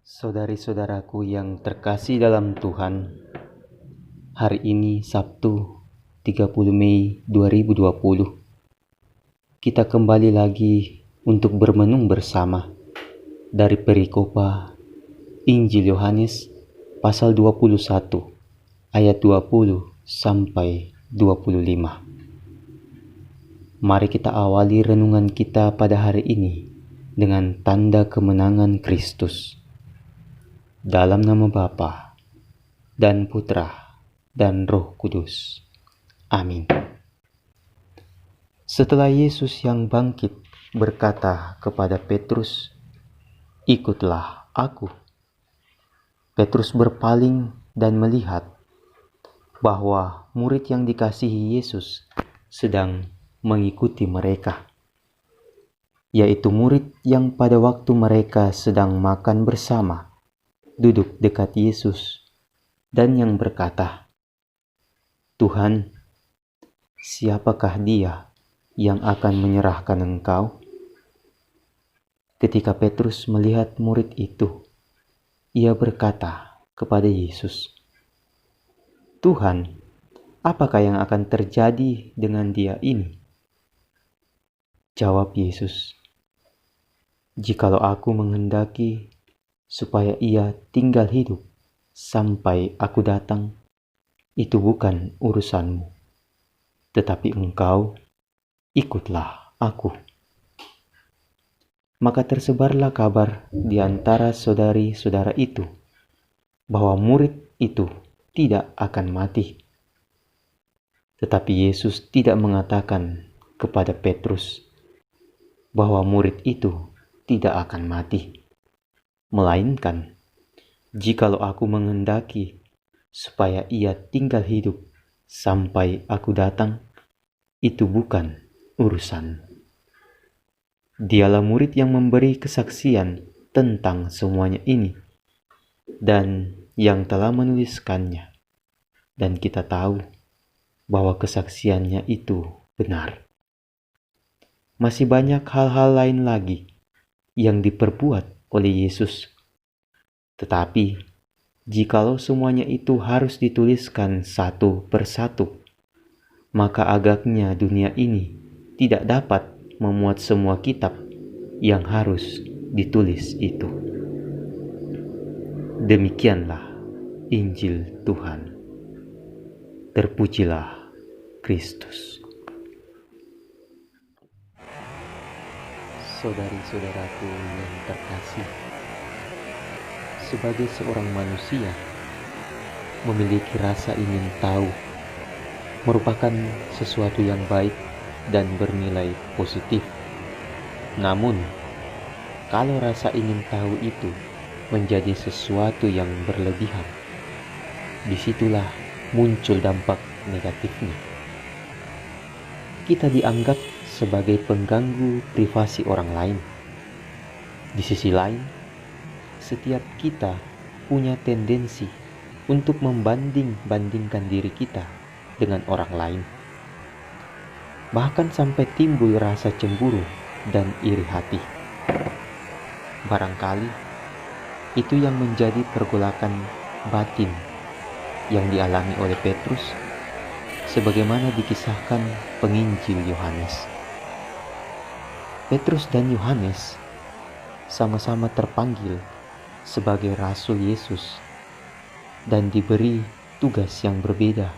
Saudari-saudaraku yang terkasih dalam Tuhan, hari ini Sabtu 30 Mei 2020, kita kembali lagi untuk bermenung bersama dari perikopa Injil Yohanes pasal 21 ayat 20 sampai 25. Mari kita awali renungan kita pada hari ini dengan tanda kemenangan Kristus. Dalam nama Bapa dan Putra dan Roh Kudus. Amin. Setelah Yesus yang bangkit berkata kepada Petrus, "Ikutlah aku." Petrus berpaling dan melihat bahwa murid yang dikasihi Yesus sedang mengikuti mereka, yaitu murid yang pada waktu mereka sedang makan bersama duduk dekat Yesus dan yang berkata, "Tuhan, siapakah dia yang akan menyerahkan Engkau?" Ketika Petrus melihat murid itu, ia berkata kepada Yesus, "Tuhan, apakah yang akan terjadi dengan dia ini?" Jawab Yesus, "Jikalau aku menghendaki supaya ia tinggal hidup sampai aku datang, itu bukan urusanmu. Tetapi engkau, ikutlah aku." Maka tersebarlah kabar di antara saudari-saudara itu bahwa murid itu tidak akan mati. Tetapi Yesus tidak mengatakan kepada Petrus bahwa murid itu tidak akan mati, melainkan, "Jikalau aku menghendaki supaya ia tinggal hidup sampai aku datang, itu bukan urusan." Dialah murid yang memberi kesaksian tentang semuanya ini dan yang telah menuliskannya, dan kita tahu bahwa kesaksiannya itu benar. Masih banyak hal-hal lain lagi yang diperbuat oleh Yesus, tetapi jikalau semuanya itu harus dituliskan satu persatu, maka agaknya dunia ini tidak dapat memuat semua kitab yang harus ditulis itu. Demikianlah Injil Tuhan. Terpujilah Kristus. Saudari-saudaraku yang terkasih, sebagai seorang manusia, memiliki rasa ingin tahu merupakan sesuatu yang baik dan bernilai positif. Namun, kalau rasa ingin tahu itu menjadi sesuatu yang berlebihan, disitulah muncul dampak negatifnya. Kita dianggap sebagai pengganggu privasi orang lain. Di sisi lain, setiap kita punya tendensi untuk membanding-bandingkan diri kita dengan orang lain. Bahkan sampai timbul rasa cemburu dan iri hati. Barangkali itu yang menjadi pergolakan batin yang dialami oleh Petrus, sebagaimana dikisahkan penginjil Yohanes. Petrus dan Yohanes sama-sama terpanggil sebagai Rasul Yesus dan diberi tugas yang berbeda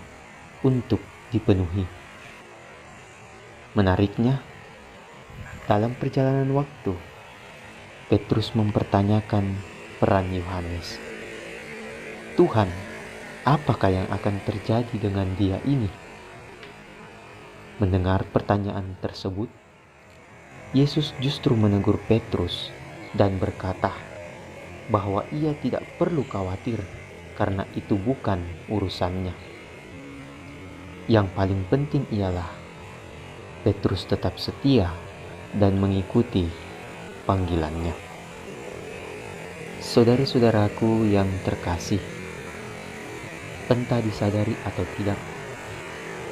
untuk dipenuhi. Menariknya, dalam perjalanan waktu, Petrus mempertanyakan peran Yohanes. "Tuhan, apakah yang akan terjadi dengan dia ini?" Mendengar pertanyaan tersebut, Yesus justru menegur Petrus dan berkata bahwa ia tidak perlu khawatir karena itu bukan urusannya. Yang paling penting ialah Petrus tetap setia dan mengikuti panggilannya. Saudara-saudaraku yang terkasih, entah disadari atau tidak,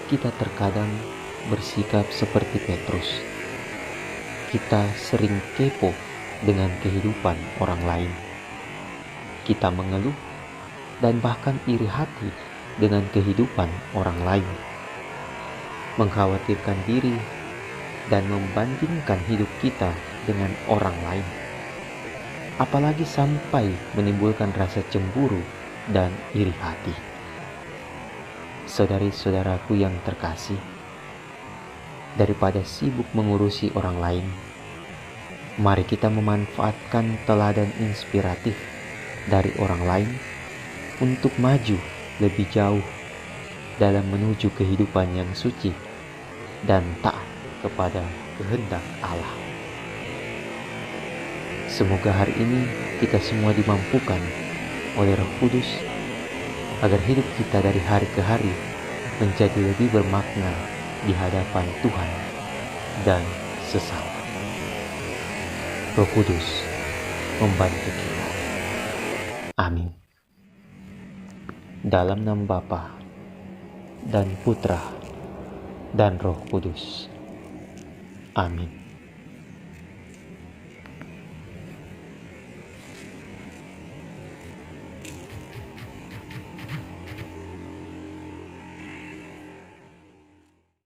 kita terkadang bersikap seperti Petrus. Kita sering kepo dengan kehidupan orang lain. kita mengeluh dan bahkan iri hati dengan kehidupan orang lain, mengkhawatirkan diri dan membandingkan hidup kita dengan orang lain, apalagi sampai menimbulkan rasa cemburu dan iri hati. Saudari-saudaraku yang terkasih, daripada sibuk mengurusi orang lain, mari kita memanfaatkan teladan inspiratif dari orang lain untuk maju lebih jauh dalam menuju kehidupan yang suci dan taat kepada kehendak Allah. Semoga hari ini kita semua dimampukan oleh Roh Kudus agar hidup kita dari hari ke hari menjadi lebih bermakna di hadapan Tuhan dan sesama. Roh Kudus membantu kita. Amin. Dalam nama Bapa dan Putra dan Roh Kudus. Amin.